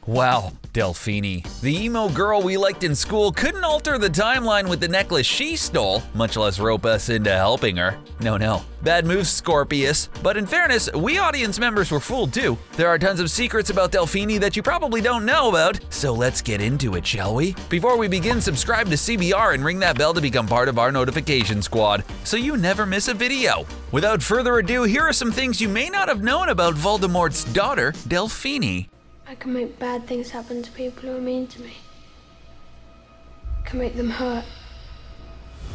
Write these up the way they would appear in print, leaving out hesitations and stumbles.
Wow, Delphini. The emo girl we liked in school couldn't alter the timeline with the necklace she stole, much less rope us into helping her. No. Bad move, Scorpius. But in fairness, we audience members were fooled too. There are tons of secrets about Delphini that you probably don't know about, so let's get into it, shall we? Before we begin, subscribe to CBR and ring that bell to become part of our notification squad, so you never miss a video. Without further ado, here are some things you may not have known about Voldemort's daughter, Delphini. I can make bad things happen to people who are mean to me. I can make them hurt.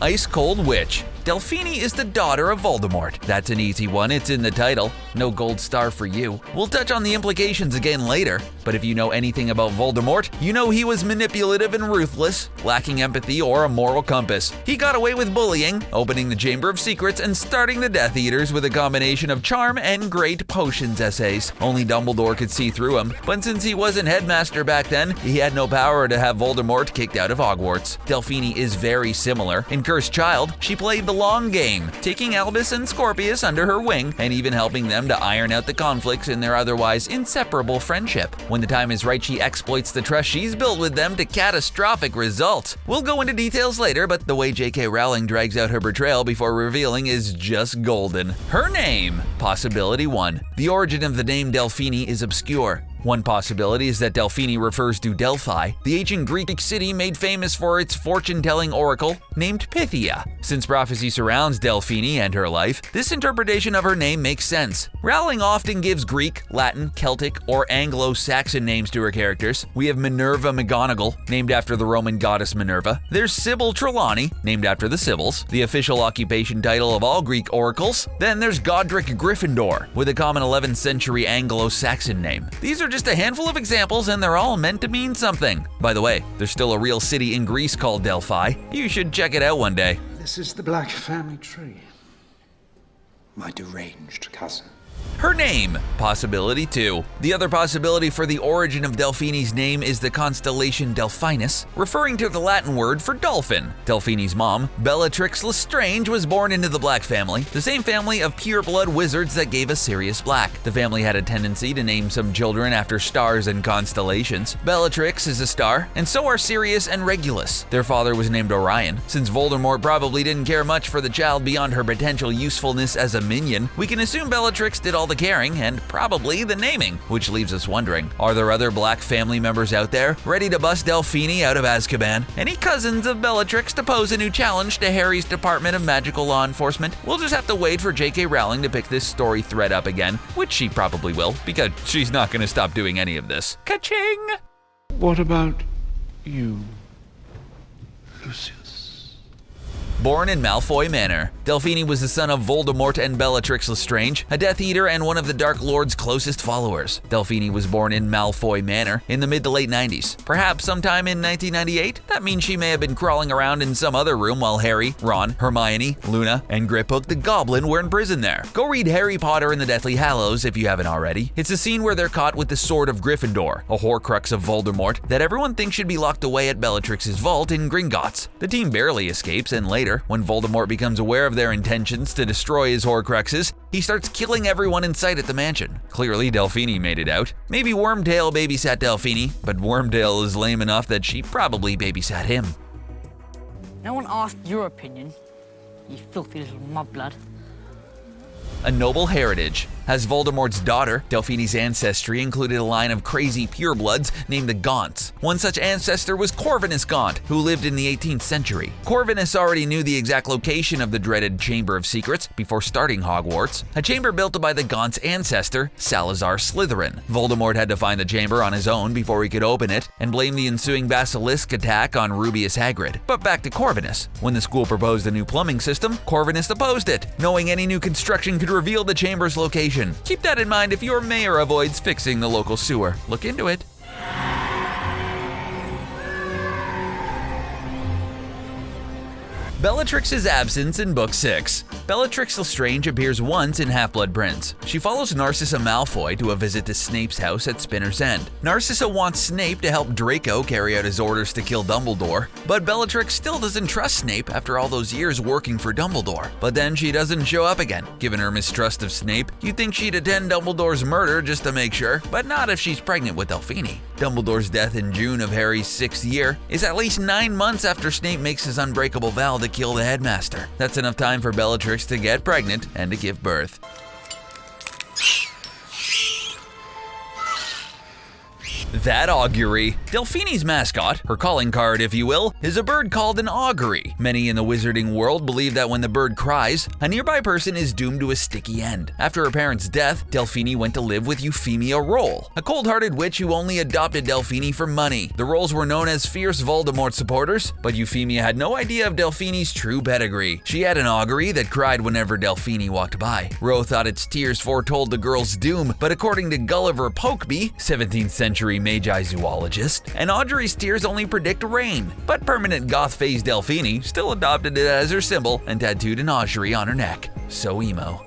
Ice Cold Witch. Delphini is the daughter of Voldemort. That's an easy one, it's in the title. No gold star for you. We'll touch on the implications again later, but if you know anything about Voldemort, you know he was manipulative and ruthless, lacking empathy or a moral compass. He got away with bullying, opening the Chamber of Secrets, and starting the Death Eaters with a combination of charm and great potions essays. Only Dumbledore could see through him, but since he wasn't headmaster back then, he had no power to have Voldemort kicked out of Hogwarts. Delphini is very similar. In Cursed Child, she played the long game, taking Albus and Scorpius under her wing and even helping them to iron out the conflicts in their otherwise inseparable friendship. When the time is right, she exploits the trust she's built with them to catastrophic results. We'll go into details later, but the way JK Rowling drags out her betrayal before revealing is just golden. Her name, Possibility 1. The origin of the name Delphini is obscure. One possibility is that Delphini refers to Delphi, the ancient Greek city made famous for its fortune-telling oracle named Pythia. Since prophecy surrounds Delphini and her life, this interpretation of her name makes sense. Rowling often gives Greek, Latin, Celtic, or Anglo-Saxon names to her characters. We have Minerva McGonagall, named after the Roman goddess Minerva. There's Sybil Trelawney, named after the Sibyls, the official occupation title of all Greek oracles. Then there's Godric Gryffindor, with a common 11th century Anglo-Saxon name. These are just a handful of examples, and they're all meant to mean something. By the way, there's still a real city in Greece called Delphi. You should check it out one day. This is the Black family tree. My deranged cousin. Her name, Possibility 2. The other possibility for the origin of Delphini's name is the constellation Delphinus, referring to the Latin word for dolphin. Delphini's mom, Bellatrix Lestrange, was born into the Black family, the same family of pure-blood wizards that gave us Sirius Black. The family had a tendency to name some children after stars and constellations. Bellatrix is a star, and so are Sirius and Regulus. Their father was named Orion. Since Voldemort probably didn't care much for the child beyond her potential usefulness as a minion, we can assume Bellatrix did all the caring and probably the naming, which leaves us wondering, are there other Black family members out there ready to bust Delphini out of Azkaban? Any cousins of Bellatrix to pose a new challenge to Harry's Department of Magical Law Enforcement? We'll just have to wait for JK Rowling to pick this story thread up again, which she probably will, because she's not going to stop doing any of this. Ka-ching! What about you, Lucius? Born in Malfoy Manor, Delphini was the son of Voldemort and Bellatrix Lestrange, a Death Eater and one of the Dark Lord's closest followers. Delphini was born in Malfoy Manor in the mid to late 90s. Perhaps sometime in 1998? That means she may have been crawling around in some other room while Harry, Ron, Hermione, Luna, and Griphook the Goblin were in prison there. Go read Harry Potter and the Deathly Hallows if you haven't already. It's a scene where they're caught with the Sword of Gryffindor, a Horcrux of Voldemort that everyone thinks should be locked away at Bellatrix's vault in Gringotts. The team barely escapes, and later, when Voldemort becomes aware of their intentions to destroy his Horcruxes, he starts killing everyone in sight at the mansion. Clearly, Delphini made it out. Maybe Wormtail babysat Delphini, but Wormtail is lame enough that she probably babysat him. No one asked your opinion, you filthy little mudblood. A noble heritage. As Voldemort's daughter, Delphini's ancestry included a line of crazy purebloods named the Gaunts. One such ancestor was Corvinus Gaunt, who lived in the 18th century. Corvinus already knew the exact location of the dreaded Chamber of Secrets before starting Hogwarts, a chamber built by the Gaunt's ancestor, Salazar Slytherin. Voldemort had to find the chamber on his own before he could open it, and blame the ensuing basilisk attack on Rubeus Hagrid. But back to Corvinus. When the school proposed a new plumbing system, Corvinus opposed it, knowing any new construction could reveal the chamber's location. Keep that in mind if your mayor avoids fixing the local sewer. Look into it. Bellatrix's absence in Book 6. Bellatrix Lestrange appears once in Half-Blood Prince. She follows Narcissa Malfoy to a visit to Snape's house at Spinner's End. Narcissa wants Snape to help Draco carry out his orders to kill Dumbledore, but Bellatrix still doesn't trust Snape after all those years working for Dumbledore. But then she doesn't show up again. Given her mistrust of Snape, you'd think she'd attend Dumbledore's murder just to make sure, but not if she's pregnant with Delphini. Dumbledore's death in June of Harry's 6th year is at least 9 months after Snape makes his unbreakable vow to kill the headmaster. That's enough time for Bellatrix to get pregnant and to give birth. That Augury. Delphini's mascot, her calling card if you will, is a bird called an Augury. Many in the wizarding world believe that when the bird cries, a nearby person is doomed to a sticky end. After her parents' death, Delphini went to live with Euphemia Roll, a cold-hearted witch who only adopted Delphini for money. The Rolls were known as fierce Voldemort supporters, but Euphemia had no idea of Delphini's true pedigree. She had an Augury that cried whenever Delphini walked by. Rowe thought its tears foretold the girl's doom, but according to Gulliver Pokeby, 17th century Magi zoologist, and Audrey's tears only predict rain. But permanent goth-phase Delphini still adopted it as her symbol and tattooed an Augury on her neck. So emo.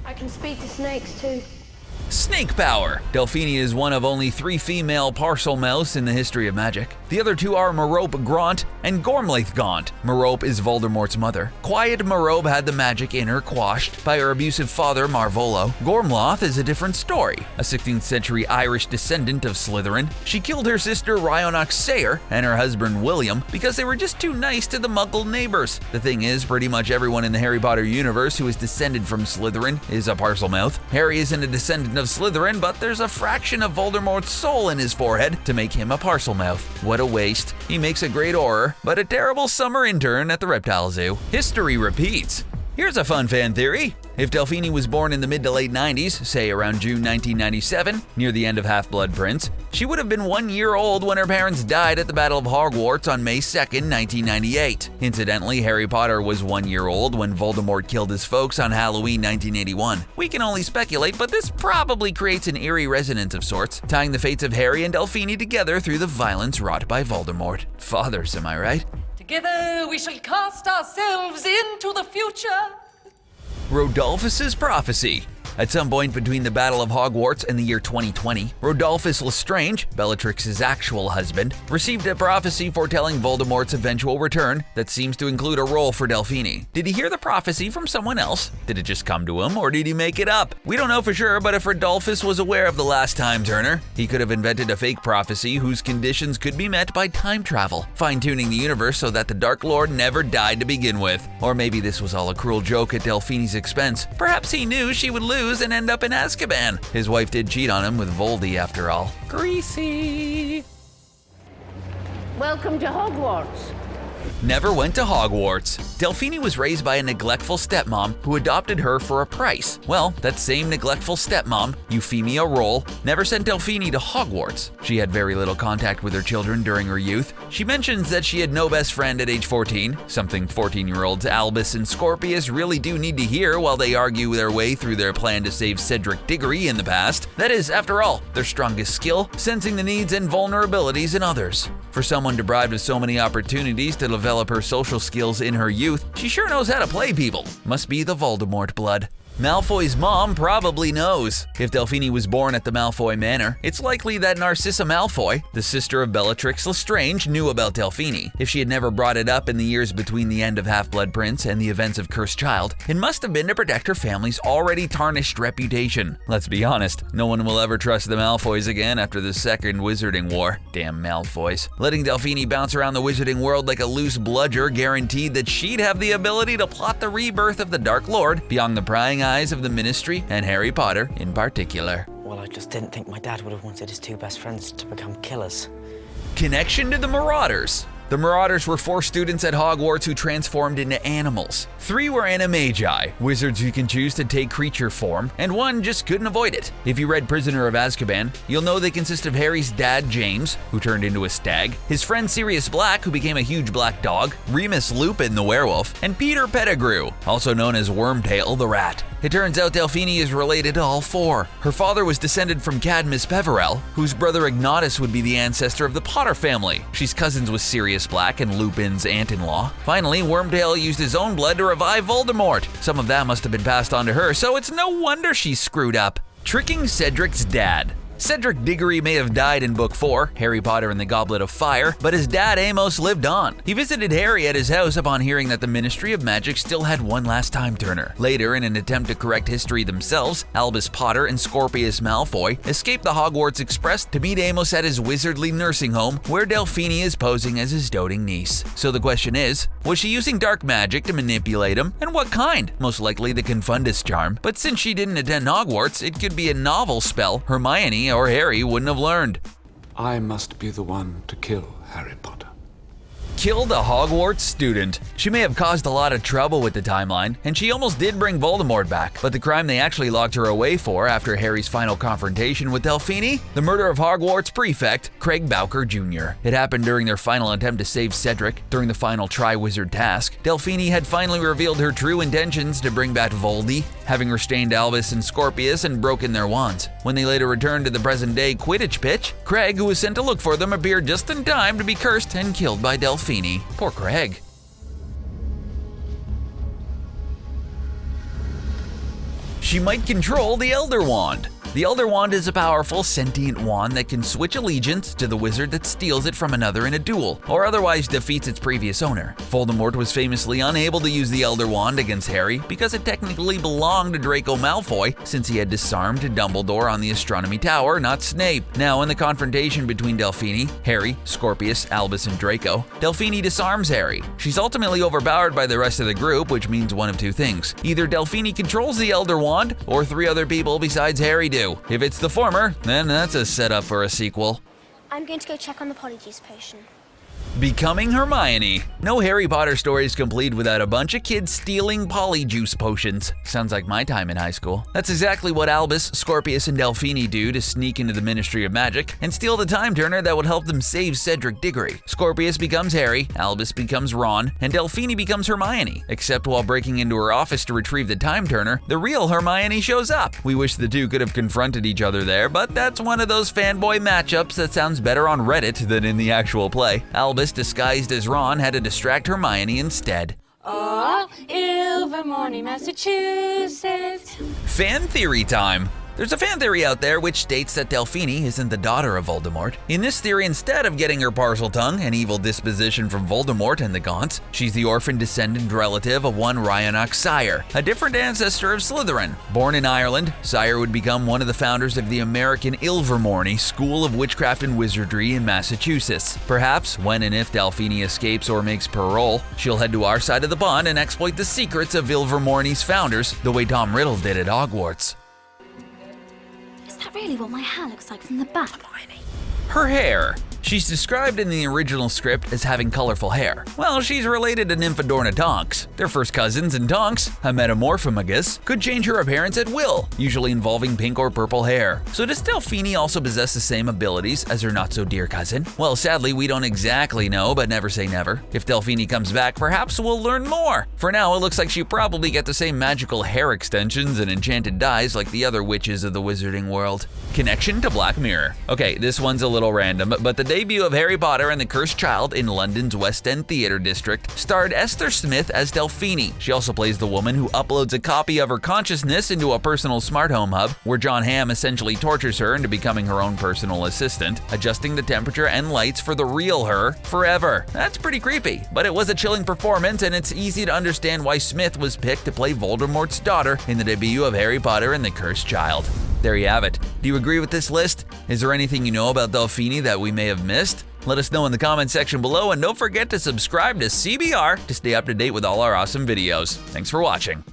I can speak to snakes too. Snake power! Delphini is one of only 3 female Parselmouths in the history of magic. The other 2 are Merope Graunt and Gormlaith Gaunt. Merope is Voldemort's mother. Quiet Merope had the magic in her quashed by her abusive father Marvolo. Gormlaith is a different story. A 16th century Irish descendant of Slytherin, she killed her sister Rhinox Sayer and her husband William because they were just too nice to the Muggle neighbors. The thing is, pretty much everyone in the Harry Potter universe who is descended from Slytherin is a Parselmouth. Harry isn't a descendant of Slytherin, but there's a fraction of Voldemort's soul in his forehead to make him a Parselmouth. What a waste. He makes a great Auror, but a terrible summer intern at the reptile zoo. History repeats. Here's a fun fan theory. If Delphini was born in the mid to late 90s, say around June 1997, near the end of Half-Blood Prince, she would have been 1 year old when her parents died at the Battle of Hogwarts on May 2nd, 1998. Incidentally, Harry Potter was 1 year old when Voldemort killed his folks on Halloween 1981. We can only speculate, but this probably creates an eerie resonance of sorts, tying the fates of Harry and Delphini together through the violence wrought by Voldemort. Fathers, am I right? Together we shall cast ourselves into the future. Rudolfs Prophecy. At some point between the Battle of Hogwarts and the year 2020, Rudolfs Lestrange, Bellatrix's actual husband, received a prophecy foretelling Voldemort's eventual return that seems to include a role for Delphini. Did he hear the prophecy from someone else? Did it just come to him, or did he make it up? We don't know for sure, but if Rudolfus was aware of the last time turner, he could have invented a fake prophecy whose conditions could be met by time travel, fine-tuning the universe so that the Dark Lord never died to begin with. Or maybe this was all a cruel joke at Delphini's expense. Perhaps he knew she would lose and end up in Azkaban. His wife did cheat on him with Voldy after all. Greasy. Welcome to Hogwarts. Never went to Hogwarts. Delphini was raised by a neglectful stepmom who adopted her for a price. Well, that same neglectful stepmom, Euphemia Roll, never sent Delphini to Hogwarts. She had very little contact with her children during her youth. She mentions that she had no best friend at age 14, something 14-year-olds Albus and Scorpius really do need to hear while they argue their way through their plan to save Cedric Diggory in the past. That is, after all, their strongest skill, sensing the needs and vulnerabilities in others. For someone deprived of so many opportunities to develop her social skills in her youth, she sure knows how to play people. Must be the Voldemort blood. Malfoy's mom probably knows. If Delphini was born at the Malfoy Manor, it's likely that Narcissa Malfoy, the sister of Bellatrix Lestrange, knew about Delphini. If she had never brought it up in the years between the end of Half-Blood Prince and the events of Cursed Child, it must have been to protect her family's already tarnished reputation. Let's be honest, no one will ever trust the Malfoys again after the Second Wizarding War. Damn Malfoys. Letting Delphini bounce around the wizarding world like a loose bludger guaranteed that she'd have the ability to plot the rebirth of the Dark Lord beyond the prying eyes of the Ministry and Harry Potter in particular. Well, I just didn't think my dad would have wanted his 2 best friends to become killers. Connection to the Marauders. The Marauders were 4 students at Hogwarts who transformed into animals. 3 were animagi, wizards who can choose to take creature form, and 1 just couldn't avoid it. If you read Prisoner of Azkaban, you'll know they consist of Harry's dad, James, who turned into a stag, his friend Sirius Black, who became a huge black dog, Remus Lupin, the werewolf, and Peter Pettigrew, also known as Wormtail, the rat. It turns out Delphini is related to all 4. Her father was descended from Cadmus Peverell, whose brother Ignatus would be the ancestor of the Potter family. She's cousins with Sirius Black and Lupin's aunt-in-law. Finally, Wormtail used his own blood to revive Voldemort. Some of that must have been passed on to her, so it's no wonder she's screwed up. Tricking Cedric's dad. Cedric Diggory may have died in Book 4, Harry Potter and the Goblet of Fire, but his dad Amos lived on. He visited Harry at his house upon hearing that the Ministry of Magic still had one last time turner. Later, in an attempt to correct history themselves, Albus Potter and Scorpius Malfoy escaped the Hogwarts Express to meet Amos at his wizardly nursing home, where Delphini is posing as his doting niece. So the question is, was she using dark magic to manipulate him? And what kind? Most likely the Confundus charm. But since she didn't attend Hogwarts, it could be a novel spell Hermione or Harry wouldn't have learned. I must be the one to kill Harry Potter. Killed a Hogwarts student. She may have caused a lot of trouble with the timeline, and she almost did bring Voldemort back, but the crime they actually locked her away for after Harry's final confrontation with Delphini? The murder of Hogwarts prefect Craig Bowker Jr. It happened during their final attempt to save Cedric. During the final Triwizard task, Delphini had finally revealed her true intentions to bring back Voldy, having restrained Albus and Scorpius and broken their wands. When they later returned to the present-day Quidditch pitch, Craig, who was sent to look for them, appeared just in time to be cursed and killed by Delphini. Poor Craig. She might control the Elder Wand. The Elder Wand is a powerful, sentient wand that can switch allegiance to the wizard that steals it from another in a duel, or otherwise defeats its previous owner. Voldemort was famously unable to use the Elder Wand against Harry because it technically belonged to Draco Malfoy, since he had disarmed Dumbledore on the Astronomy Tower, not Snape. Now, in the confrontation between Delphini, Harry, Scorpius, Albus, and Draco, Delphini disarms Harry. She's ultimately overpowered by the rest of the group, which means one of two things. Either Delphini controls the Elder Wand, or 3 other people besides Harry do. If it's the former, then that's a setup for a sequel. I'm going to go check on the Polyjuice potion. Becoming Hermione. No Harry Potter story is complete without a bunch of kids stealing Polyjuice potions. Sounds like my time in high school. That's exactly what Albus, Scorpius, and Delphini do to sneak into the Ministry of Magic and steal the time turner that would help them save Cedric Diggory. Scorpius becomes Harry, Albus becomes Ron, and Delphini becomes Hermione. Except while breaking into her office to retrieve the time turner, the real Hermione shows up. We wish the two could have confronted each other there, but that's one of those fanboy matchups that sounds better on Reddit than in the actual play. Albus, disguised as Ron, had to distract Hermione instead. Oh, Ilvermorny, Massachusetts. Fan theory time. There's a fan theory out there which states that Delphini isn't the daughter of Voldemort. In this theory, instead of getting her parcel tongue and evil disposition from Voldemort and the Gaunts, she's the orphan descendant relative of one Rhinox Sire, a different ancestor of Slytherin. Born in Ireland, Sire would become one of the founders of the American Ilvermorny School of Witchcraft and Wizardry in Massachusetts. Perhaps, when and if Delphini escapes or makes parole, she'll head to our side of the pond and exploit the secrets of Ilvermorny's founders, the way Tom Riddle did at Hogwarts. Is that really what my hair looks like from the back? Her hair. She's described in the original script as having colorful hair. Well, she's related to Nymphadorna Tonks. They're first cousins, and Tonks, a metamorphomagus, could change her appearance at will, usually involving pink or purple hair. So does Delphini also possess the same abilities as her not-so-dear cousin? Well, sadly, we don't exactly know, but never say never. If Delphini comes back, perhaps we'll learn more. For now, it looks like she'll probably get the same magical hair extensions and enchanted dyes like the other witches of the wizarding world. Connection to Black Mirror. Okay, this one's a little random, but the debut of Harry Potter and the Cursed Child in London's West End Theatre District starred Esther Smith as Delphini. She also plays the woman who uploads a copy of her consciousness into a personal smart home hub, where John Hamm essentially tortures her into becoming her own personal assistant, adjusting the temperature and lights for the real her forever. That's pretty creepy, but it was a chilling performance, and it's easy to understand why Smith was picked to play Voldemort's daughter in the debut of Harry Potter and the Cursed Child. There you have it. Do you agree with this list? Is there anything you know about Delphini that we may have missed? Let us know in the comment section below, and don't forget to subscribe to CBR to stay up to date with all our awesome videos. Thanks for watching.